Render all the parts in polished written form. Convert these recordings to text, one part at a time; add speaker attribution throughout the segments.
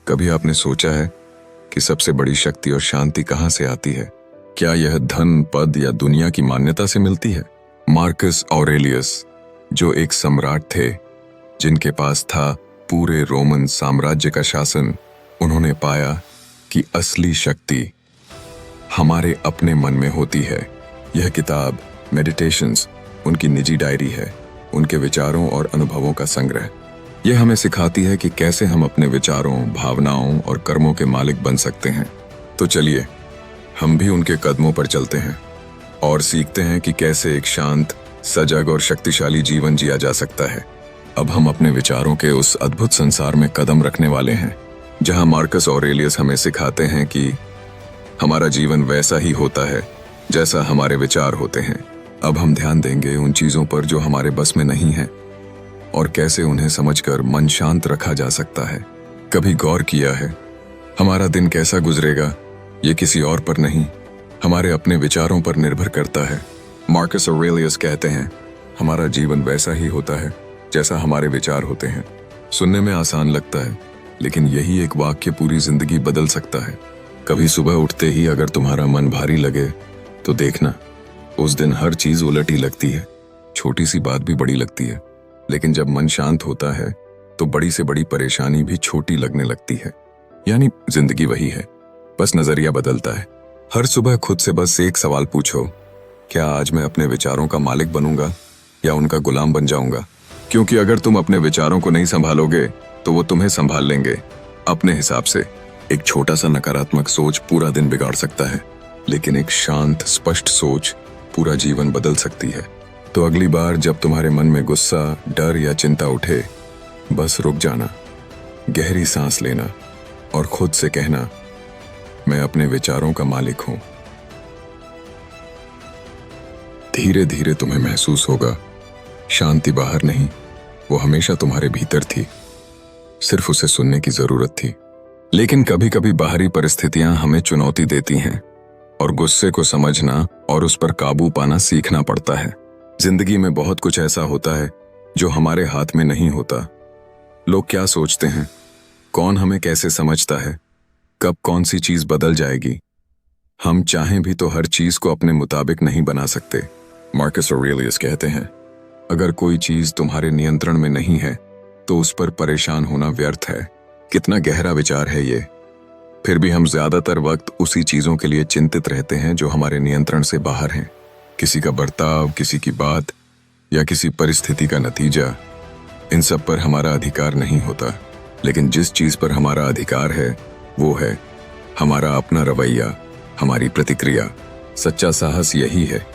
Speaker 1: कभी आपने सोचा है कि सबसे बड़ी शक्ति और शांति कहाँ से आती है? क्या यह धन, पद या दुनिया की मान्यता से मिलती है? मार्कस ऑरेलियस, जो एक सम्राट थे जिनके पास था पूरे रोमन साम्राज्य का शासन, उन्होंने पाया कि असली शक्ति हमारे अपने मन में होती है। यह किताब मेडिटेशंस उनकी निजी डायरी है, उनके विचारों और अनुभवों का संग्रह। यह हमें सिखाती है कि कैसे हम अपने विचारों, भावनाओं और कर्मों के मालिक बन सकते हैं। तो चलिए हम भी उनके कदमों पर चलते हैं और सीखते हैं कि कैसे एक शांत, सजग और शक्तिशाली जीवन जिया जा सकता है। अब हम अपने विचारों के उस अद्भुत संसार में कदम रखने वाले हैं जहां मार्कस ऑरेलियस हमें सिखाते हैं कि हमारा जीवन वैसा ही होता है जैसा हमारे विचार होते हैं। अब हम ध्यान देंगे उन चीजों पर जो हमारे बस में नहीं है और कैसे उन्हें समझकर मन शांत रखा जा सकता है। कभी गौर किया है हमारा दिन कैसा गुजरेगा ये किसी और पर नहीं, हमारे अपने विचारों पर निर्भर करता है। मार्कस ऑरेलियस कहते हैं हमारा जीवन वैसा ही होता है जैसा हमारे विचार होते हैं। सुनने में आसान लगता है, लेकिन यही एक वाक्य पूरी जिंदगी बदल सकता है। कभी सुबह उठते ही अगर तुम्हारा मन भारी लगे तो देखना उस दिन हर चीज उलटी लगती है, छोटी सी बात भी बड़ी लगती है। लेकिन जब मन शांत होता है तो बड़ी से बड़ी परेशानी भी छोटी लगने लगती है। यानी जिंदगी वही है, बस नजरिया बदलता है। हर सुबह खुद से बस एक सवाल पूछो, क्या आज मैं अपने विचारों का मालिक बनूंगा या उनका गुलाम बन जाऊंगा? क्योंकि अगर तुम अपने विचारों को नहीं संभालोगे तो वो तुम्हें संभाल लेंगे अपने हिसाब से। एक छोटा सा नकारात्मक सोच पूरा दिन बिगाड़ सकता है, लेकिन एक शांत, स्पष्ट सोच पूरा जीवन बदल सकती है। तो अगली बार जब तुम्हारे मन में गुस्सा, डर या चिंता उठे, बस रुक जाना, गहरी सांस लेना और खुद से कहना, मैं अपने विचारों का मालिक हूं। धीरे धीरे तुम्हें महसूस होगा शांति बाहर नहीं, वो हमेशा तुम्हारे भीतर थी, सिर्फ उसे सुनने की जरूरत थी। लेकिन कभी कभी बाहरी परिस्थितियां हमें चुनौती देती हैं और गुस्से को समझना और उस पर काबू पाना सीखना पड़ता है। जिंदगी में बहुत कुछ ऐसा होता है जो हमारे हाथ में नहीं होता। लोग क्या सोचते हैं, कौन हमें कैसे समझता है, कब कौन सी चीज बदल जाएगी। हम चाहें भी तो हर चीज को अपने मुताबिक नहीं बना सकते। मार्कस ऑरेलियस कहते हैं अगर कोई चीज तुम्हारे नियंत्रण में नहीं है तो उस पर परेशान होना व्यर्थ है। कितना गहरा विचार है ये। फिर भी हम ज्यादातर वक्त उसी चीजों के लिए चिंतित रहते हैं जो हमारे नियंत्रण से बाहर हैं। किसी का बर्ताव, किसी की बात या किसी परिस्थिति का नतीजा, इन सब पर हमारा अधिकार नहीं होता। लेकिन जिस चीज पर हमारा अधिकार है वो है हमारा अपना रवैया, हमारी प्रतिक्रिया। सच्चा साहस यही है,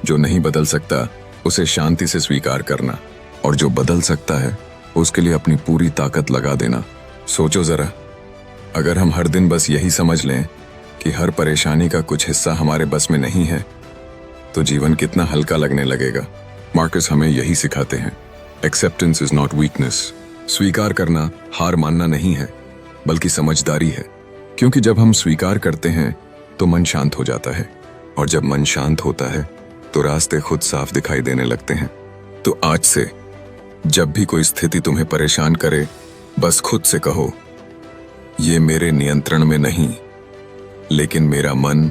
Speaker 1: जो नहीं बदल सकता उसे शांति से स्वीकार करना, और जो बदल सकता है उसके लिए अपनी पूरी ताकत लगा देना। सोचो जरा, अगर हम हर दिन बस यही समझ लें कि हर परेशानी का कुछ हिस्सा हमारे बस में नहीं है, तो जीवन कितना हल्का लगने लगेगा। मार्कस हमें यही सिखाते हैं, एक्सेप्टेंस इज नॉट वीकनेस। स्वीकार करना हार मानना नहीं है, बल्कि समझदारी है। क्योंकि जब हम स्वीकार करते हैं तो मन शांत हो जाता है, और जब मन शांत होता है तो रास्ते खुद साफ दिखाई देने लगते हैं। तो आज से जब भी कोई स्थिति तुम्हें परेशान करे, बस खुद से कहो, ये मेरे नियंत्रण में नहीं, लेकिन मेरा मन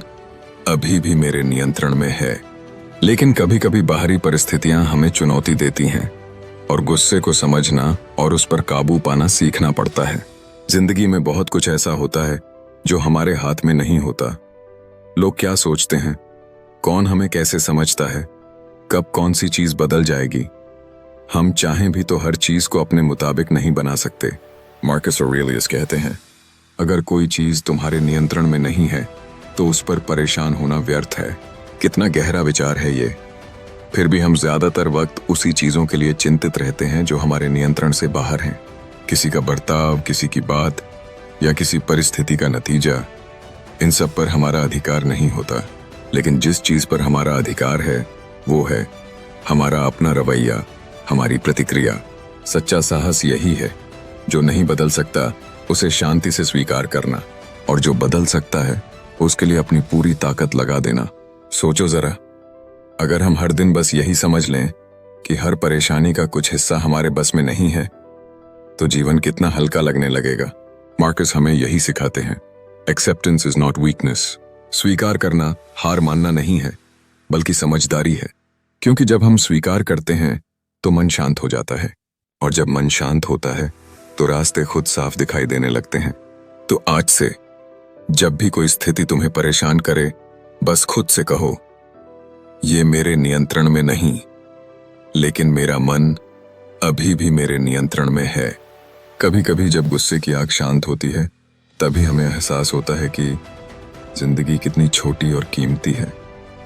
Speaker 1: अभी भी मेरे नियंत्रण में है। लेकिन कभी कभी बाहरी परिस्थितियां हमें चुनौती देती हैं और गुस्से को समझना और उस पर काबू पाना सीखना पड़ता है। जिंदगी में बहुत कुछ ऐसा होता है जो हमारे हाथ में नहीं होता। लोग क्या सोचते हैं, कौन हमें कैसे समझता है, कब कौन सी चीज बदल जाएगी। हम चाहें भी तो हर चीज को अपने मुताबिक नहीं बना सकते। मार्कस ऑरेलियस कहते हैं अगर कोई चीज तुम्हारे नियंत्रण में नहीं है तो उस पर परेशान होना व्यर्थ है। कितना गहरा विचार है ये। फिर भी हम ज्यादातर वक्त उसी चीजों के लिए चिंतित रहते हैं जो हमारे नियंत्रण से बाहर हैं। किसी का बर्ताव, किसी की बात या किसी परिस्थिति का नतीजा, इन सब पर हमारा अधिकार नहीं होता। लेकिन जिस चीज पर हमारा अधिकार है वो है हमारा अपना रवैया, हमारी प्रतिक्रिया। सच्चा साहस यही है, जो नहीं बदल सकता उसे शांति से स्वीकार करना, और जो बदल सकता है उसके लिए अपनी पूरी ताकत लगा देना। सोचो जरा, अगर हम हर दिन बस यही समझ लें कि हर परेशानी का कुछ हिस्सा हमारे बस में नहीं है, तो जीवन कितना हल्का लगने लगेगा। मार्कस हमें यही सिखाते हैं। Acceptance is not weakness. स्वीकार करना हार मानना नहीं है, बल्कि समझदारी है। क्योंकि जब हम स्वीकार करते हैं तो मन शांत हो जाता है, और जब मन शांत होता है तो रास्ते खुद साफ दिखाई देने लगते हैं। तो आज से जब भी कोई स्थिति तुम्हें परेशान करे, बस खुद से कहो, ये मेरे नियंत्रण में नहीं, लेकिन मेरा मन अभी भी मेरे नियंत्रण में है। कभी कभी जब गुस्से की आग शांत होती है, तभी हमें एहसास होता है कि जिंदगी कितनी छोटी और कीमती है।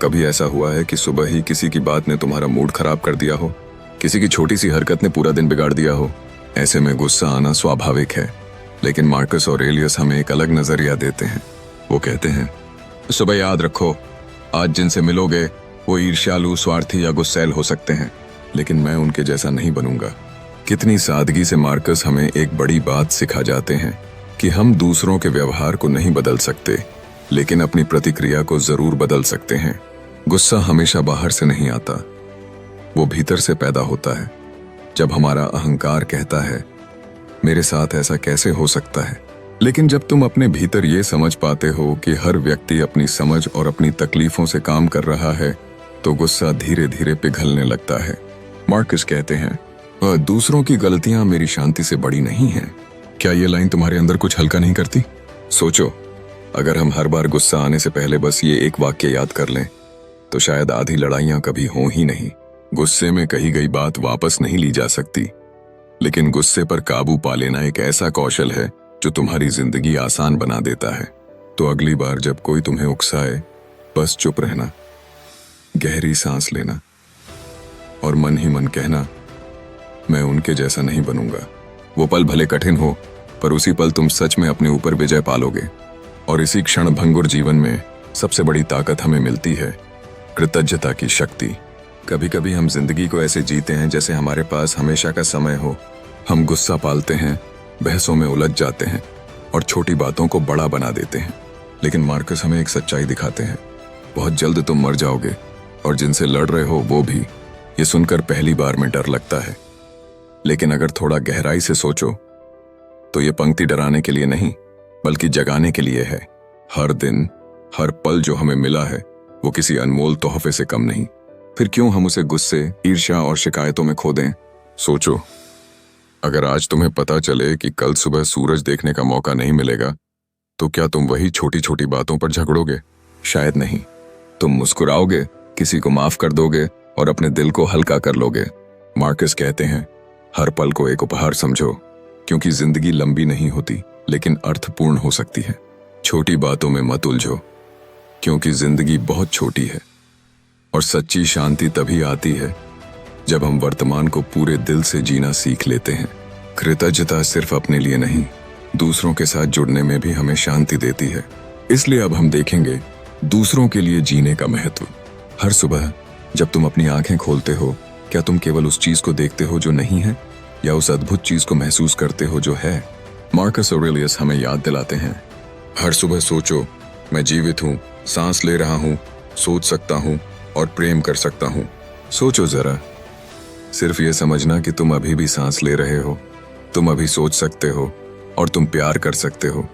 Speaker 1: कभी ऐसा हुआ है कि सुबह ही किसी की बात ने तुम्हारा मूड खराब कर दिया हो, किसी की छोटी सी हरकत ने पूरा दिन बिगाड़ दिया हो। ऐसे में गुस्सा आना स्वाभाविक है, लेकिन मार्कस ऑरेलियस हमें एक अलग नजरिया देते हैं। वो कहते हैं, सुबह याद रखो, आज जिनसे मिलोगे वो ईर्ष्यालु, स्वार्थी या गुस्सैल हो सकते हैं, लेकिन मैं उनके जैसा नहीं बनूंगा। कितनी सादगी से मार्कस हमें एक बड़ी बात सिखा जाते हैं कि हम दूसरों के व्यवहार को नहीं बदल सकते, लेकिन अपनी प्रतिक्रिया को जरूर बदल सकते हैं। गुस्सा हमेशा बाहर से नहीं आता, वो भीतर से पैदा होता है। जब हमारा अहंकार कहता है, मेरे साथ ऐसा कैसे हो सकता है। लेकिन जब तुम अपने भीतर ये समझ पाते हो कि हर व्यक्ति अपनी समझ और अपनी तकलीफों से काम कर रहा है, तो गुस्सा धीरे धीरे पिघलने लगता है। मार्कस कहते हैं, दूसरों की गलतियां मेरी शांति से बड़ी नहीं हैं। क्या ये लाइन तुम्हारे अंदर कुछ हल्का नहीं करती? सोचो, अगर हम हर बार गुस्सा आने से पहले बस ये एक वाक्य याद कर लें, तो शायद आधी लड़ाइयां कभी हों ही नहीं। गुस्से में कही गई बात वापस नहीं ली जा सकती, लेकिन गुस्से पर काबू पा लेना एक ऐसा कौशल है जो तुम्हारी जिंदगी आसान बना देता है। तो अगली बार जब कोई तुम्हें उकसाए, बस चुप रहना, गहरी सांस लेना और मन ही मन कहना, मैं उनके जैसा नहीं बनूंगा। वो पल भले कठिन हो, पर उसी पल तुम सच में अपने ऊपर विजय पालोगे। और इसी क्षण भंगुर जीवन में सबसे बड़ी ताकत हमें मिलती है, कृतज्ञता की शक्ति। कभी कभी हम जिंदगी को ऐसे जीते हैं जैसे हमारे पास हमेशा का समय हो। हम गुस्सा पालते हैं, बहसों में उलझ जाते हैं और छोटी बातों को बड़ा बना देते हैं। लेकिन मार्कस हमें एक सच्चाई दिखाते हैं, बहुत जल्द तुम मर जाओगे, और जिनसे लड़ रहे हो वो भी। ये सुनकर पहली बार में डर लगता है, लेकिन अगर थोड़ा गहराई से सोचो तो ये पंक्ति डराने के लिए नहीं, बल्कि जगाने के लिए है। हर दिन, हर पल जो हमें मिला है वो किसी अनमोल तोहफे से कम नहीं। फिर क्यों हम उसे गुस्से, ईर्ष्या और शिकायतों में खो दें? सोचो, अगर आज तुम्हें पता चले कि कल सुबह सूरज देखने का मौका नहीं मिलेगा, तो क्या तुम वही छोटी छोटी बातों पर झगड़ोगे? शायद नहीं। तुम मुस्कुराओगे, किसी को माफ कर दोगे और अपने दिल को हल्का कर लोगे। मार्कस कहते हैं, हर पल को एक उपहार समझो, क्योंकि जिंदगी लंबी नहीं होती, लेकिन अर्थपूर्ण हो सकती है। छोटी बातों में मत उलझो, क्योंकि जिंदगी बहुत छोटी है। और सच्ची शांति तभी आती है जब हम वर्तमान को पूरे दिल से जीना सीख लेते हैं। कृतज्ञता सिर्फ अपने लिए नहीं, दूसरों के साथ जुड़ने में भी हमें शांति देती है। इसलिए अब हम देखेंगे दूसरों के लिए जीने का महत्व। हर सुबह जब तुम अपनी आंखें खोलते हो, क्या तुम केवल उस चीज को देखते हो जो नहीं है, या उस अद्भुत चीज को महसूस करते हो जो है? मार्कस ऑरेलियस हमें याद दिलाते हैं, हर सुबह सोचो, मैं जीवित हूँ, सांस ले रहा हूँ, सोच सकता हूँ और प्रेम कर सकता हूँ। सोचो जरा, सिर्फ ये समझना कि तुम अभी भी सांस ले रहे हो, तुम अभी सोच सकते हो और तुम प्यार कर सकते हो।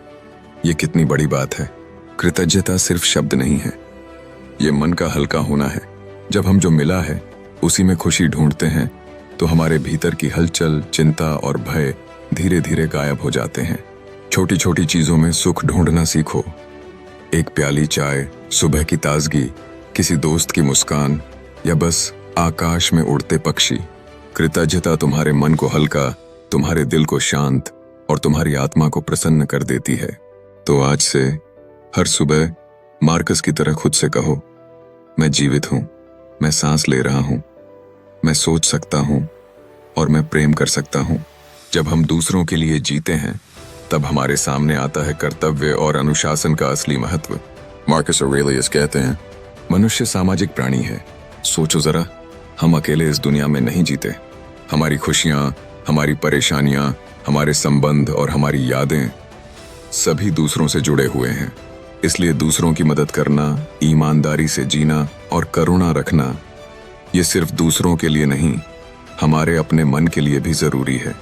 Speaker 1: ये कितनी बड़ी बात है। कृतज्ञता सिर्फ शब्द नहीं है, ये मन का हल्का होना है। जब हम जो मिला है उसी में खुशी ढूंढते हैं, तो हमारे भीतर की हलचल, चिंता और भय धीरे धीरे गायब हो जाते हैं। छोटी छोटी चीजों में सुख ढूंढना सीखो। एक प्याली चाय, सुबह की ताजगी, किसी दोस्त की मुस्कान, या बस आकाश में उड़ते पक्षी। कृतज्ञता तुम्हारे मन को हल्का, तुम्हारे दिल को शांत और तुम्हारी आत्मा को प्रसन्न कर देती है। तो आज से हर सुबह मार्कस की तरह खुद से कहो, मैं जीवित हूं, मैं सांस ले रहा हूं, मैं सोच सकता हूं और मैं प्रेम कर सकता हूं। जब हम दूसरों के लिए जीते हैं, तब हमारे सामने आता है कर्तव्य और अनुशासन का असली महत्व। मार्कस ऑरेलियस कहते हैं, मनुष्य सामाजिक प्राणी है। सोचो जरा, हम अकेले इस दुनिया में नहीं जीते। हमारी खुशियां, हमारी परेशानियां, हमारे संबंध और हमारी यादें सभी दूसरों से जुड़े हुए हैं। इसलिए दूसरों की मदद करना, ईमानदारी से जीना और करुणा रखना, ये सिर्फ दूसरों के लिए नहीं, हमारे अपने मन के लिए भी जरूरी है।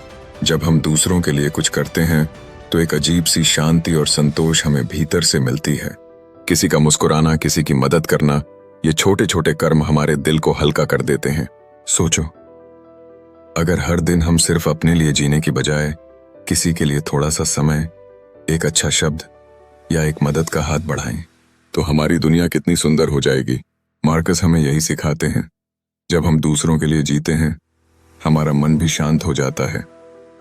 Speaker 1: जब हम दूसरों के लिए कुछ करते हैं, तो एक अजीब सी शांति और संतोष हमें भीतर से मिलती है। किसी का मुस्कुराना, किसी की मदद करना, ये छोटे छोटे कर्म हमारे दिल को हल्का कर देते हैं। सोचो, अगर हर दिन हम सिर्फ अपने लिए जीने की बजाय किसी के लिए थोड़ा सा समय, एक अच्छा शब्द या एक मदद का हाथ बढ़ाएं, तो हमारी दुनिया कितनी सुंदर हो जाएगी। मार्कस हमें यही सिखाते हैं। जब हम दूसरों के लिए जीते हैं, हमारा मन भी शांत हो जाता है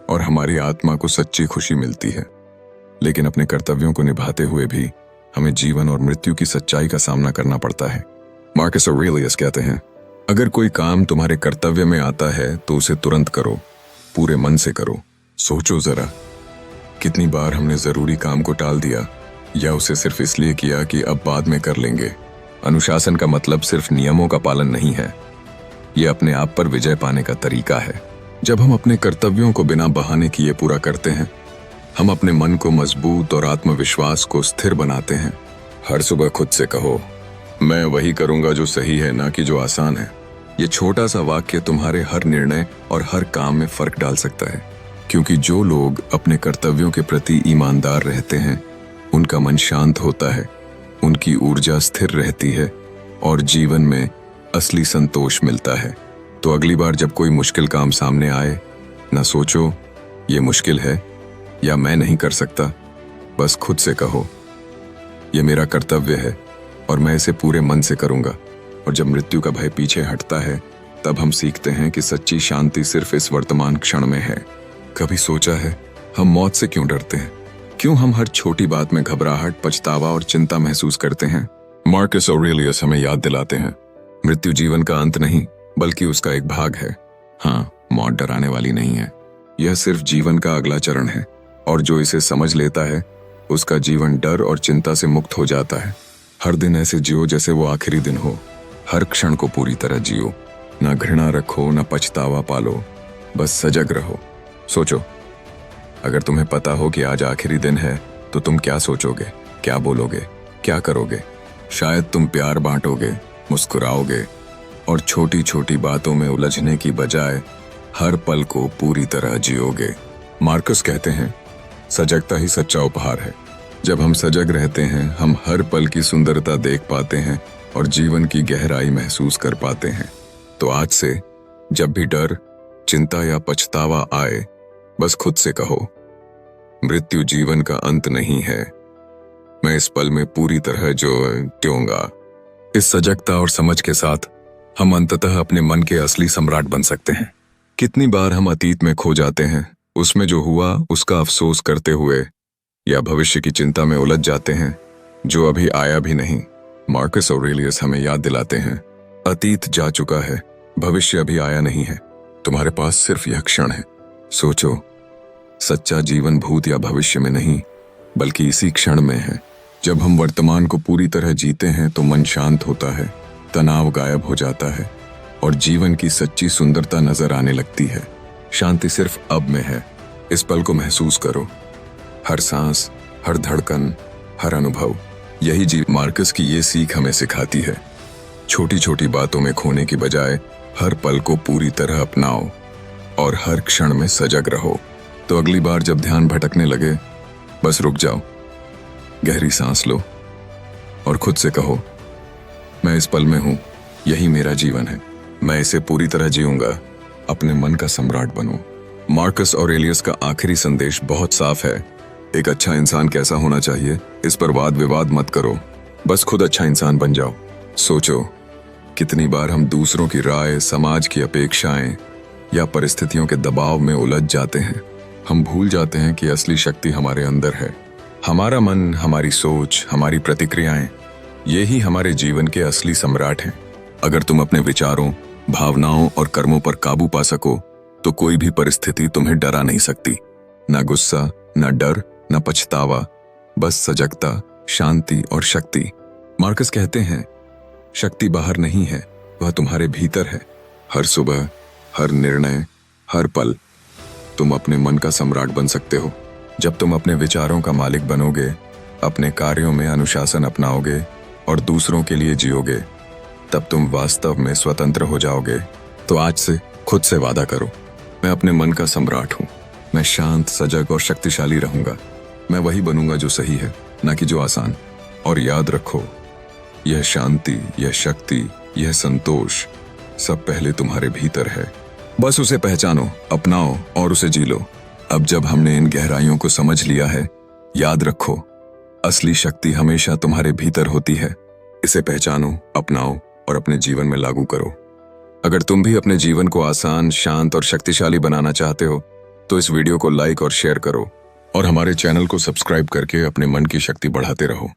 Speaker 1: और हमारी आत्मा को सच्ची खुशी मिलती है। लेकिन अपने कर्तव्यों को निभाते हुए भी हमें जीवन और मृत्यु की सच्चाई का सामना करना पड़ता है। मार्कस ऑरेलियस कहते हैं, अगर कोई काम तुम्हारे कर्तव्य में आता है तो उसे तुरंत करो, पूरे मन से करो। सोचो जरा, कितनी बार हमने जरूरी काम को टाल दिया या उसे सिर्फ इसलिए किया कि अब बाद में कर लेंगे। अनुशासन का मतलब सिर्फ नियमों का पालन नहीं है, यह अपने आप पर विजय पाने का तरीका है। जब हम अपने कर्तव्यों को बिना बहाने किए पूरा करते हैं, हम अपने मन को मजबूत और आत्मविश्वास को स्थिर बनाते हैं। हर सुबह खुद से कहो, मैं वही करूंगा जो सही है, ना कि जो आसान है। ये छोटा सा वाक्य तुम्हारे हर निर्णय और हर काम में फर्क डाल सकता है, क्योंकि जो लोग अपने कर्तव्यों के प्रति ईमानदार रहते हैं, उनका मन शांत होता है, उनकी ऊर्जा स्थिर रहती है और जीवन में असली संतोष मिलता है। तो अगली बार जब कोई मुश्किल काम सामने आए, न सोचो ये मुश्किल है या मैं नहीं कर सकता। बस खुद से कहो, ये मेरा कर्तव्य है और मैं इसे पूरे मन से करूंगा। और जब मृत्यु का भय पीछे हटता है, तब हम सीखते हैं कि सच्ची शांति सिर्फ इस वर्तमान क्षण में है। कभी सोचा है हम मौत से क्यों डरते हैं? क्यों हम हर छोटी बात में घबराहट, पछतावा और चिंता महसूस करते हैं? मार्कस ऑरेलियस हमें याद दिलाते हैं, मृत्यु जीवन का अंत नहीं बल्कि उसका एक भाग है। हाँ, मौत डराने वाली नहीं है, यह सिर्फ जीवन का अगला चरण है। और जो इसे समझ लेता है, उसका जीवन डर और चिंता से मुक्त हो जाता है। हर दिन ऐसे जियो जैसे वो आखिरी दिन हो। हर क्षण को पूरी तरह जियो, ना घृणा रखो, ना पछतावा पालो, बस सजग रहो। सोचो, अगर तुम्हें पता हो कि आज आखिरी दिन है, तो तुम क्या सोचोगे, क्या बोलोगे, क्या करोगे? शायद तुम प्यार बांटोगे, मुस्कुराओगे और छोटी छोटी बातों में उलझने की बजाय हर पल को पूरी तरह जियोगे। मार्कस कहते हैं, सजगता ही सच्चा उपहार है। जब हम सजग रहते हैं, हम हर पल की सुंदरता देख पाते हैं और जीवन की गहराई महसूस कर पाते हैं। तो आज से जब भी डर, चिंता या पछतावा आए, बस खुद से कहो, मृत्यु जीवन का अंत नहीं है, मैं इस पल में पूरी तरह जीऊंगा। इस सजगता और समझ के साथ हम अंततः अपने मन के असली सम्राट बन सकते हैं। कितनी बार हम अतीत में खो जाते हैं, उसमें जो हुआ उसका अफसोस करते हुए, या भविष्य की चिंता में उलझ जाते हैं जो अभी आया भी नहीं। मार्कस ऑरेलियस हमें याद दिलाते हैं, अतीत जा चुका है, भविष्य अभी आया नहीं है, तुम्हारे पास सिर्फ यह क्षण है। सोचो, सच्चा जीवन भूत या भविष्य में नहीं बल्कि इसी क्षण में है। जब हम वर्तमान को पूरी तरह जीते हैं तो मन शांत होता है, तनाव गायब हो जाता है और जीवन की सच्ची सुंदरता नजर आने लगती है। शांति सिर्फ अब में है, इस पल को महसूस करो। हर सांस, हर धड़कन, हर अनुभव, यही मार्कस की ये सीख हमें सिखाती है। छोटी छोटी बातों में खोने की बजाय हर पल को पूरी तरह अपनाओ और हर क्षण में सजग रहो। तो अगली बार जब ध्यान भटकने लगे, बस रुक जाओ, गहरी सांस लो और खुद से कहो, मैं इस पल में हूं, यही मेरा जीवन है, मैं इसे पूरी तरह जीऊंगा, अपने मन का सम्राट बनूं। मार्कस ऑरेलियस का आखिरी संदेश बहुत साफ है। एक अच्छा इंसान कैसा होना चाहिए, इस पर वाद विवाद मत करो, बस खुद अच्छा इंसान बन जाओ। सोचो, कितनी बार हम दूसरों की राय, समाज की अपेक्षाएं या परिस्थितियों के दबाव में उलझ जाते हैं। हम भूल जाते हैं कि असली शक्ति हमारे अंदर है। हमारा मन, हमारी सोच, हमारी प्रतिक्रियाएं, ये ही हमारे जीवन के असली सम्राट हैं। अगर तुम अपने विचारों, भावनाओं और कर्मों पर काबू पा सको, तो कोई भी परिस्थिति तुम्हें डरा नहीं सकती। ना गुस्सा, ना डर, ना पछतावा, बस सजगता, शांति और शक्ति। मार्कस कहते हैं, शक्ति बाहर नहीं है, वह तुम्हारे भीतर है। हर सुबह, हर निर्णय, हर पल तुम अपने मन का सम्राट बन सकते हो। जब तुम अपने विचारों का मालिक बनोगे, अपने कार्यों में अनुशासन अपनाओगे और दूसरों के लिए जियोगे, तब तुम वास्तव में स्वतंत्र हो जाओगे। तो आज से खुद से वादा करो, मैं अपने मन का सम्राट हूँ, मैं शांत, सजग और शक्तिशाली रहूंगा। मैं वही बनूंगा जो सही है, ना कि जो आसान। और याद रखो, यह शांति, यह शक्ति, यह संतोष सब पहले तुम्हारे भीतर है। बस उसे पहचानो, अपनाओ और उसे जी लो। अब जब हमने इन गहराइयों को समझ लिया है, याद रखो, असली शक्ति हमेशा तुम्हारे भीतर होती है। इसे पहचानो, अपनाओ और अपने जीवन में लागू करो। अगर तुम भी अपने जीवन को आसान, शांत और शक्तिशाली बनाना चाहते हो तो इस वीडियो को लाइक और शेयर करो और हमारे चैनल को सब्सक्राइब करके अपने मन की शक्ति बढ़ाते रहो।